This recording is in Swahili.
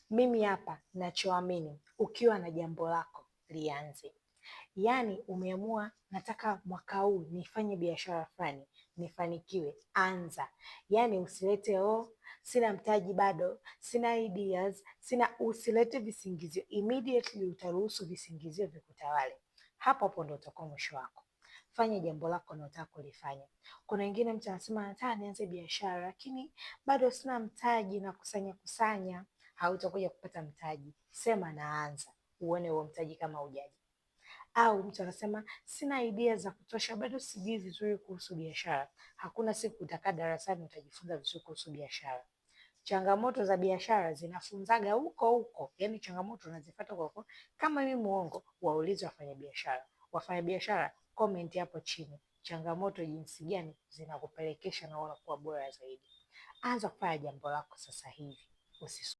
Mimi hapa nachoamini, ukiwa na jambo lako lianze. Yaani umeamua nataka mwaka huu nifanye biashara fulani, nifanikiwe, anza. Yaani usilete sina mtaji bado, sina ideas, usilete visingizio. Immediately utaruhusu visingizio vikutawale. Hapo ndo utakuwa mwisho wako. Fanya jambo lako unalotaka kulifanya. Kuna wengine mtu anasema nataka nianze biashara lakini bado sina mtaji na kusanya. Hautakuja kupata mtaji. Sema naanza. Uone huo mtaji kama hujaji. Au mtu anasema sina idea za kutosha, bado sijui vizuri kuhusu biashara. Hakuna siku utakaa darasani utajifunza vizuri kuhusu biashara. Changamoto za biashara zinafunzaga huko huko. Yaani changamoto unazifuata huko. Kama mimi muongo, waulize wafanyabiashara. Wafanyabiashara, comment hapo chini. Changamoto jinsi gani zinakupelekesha na unakuwa bora zaidi. Anza kufanya jambo lako sasa hivi.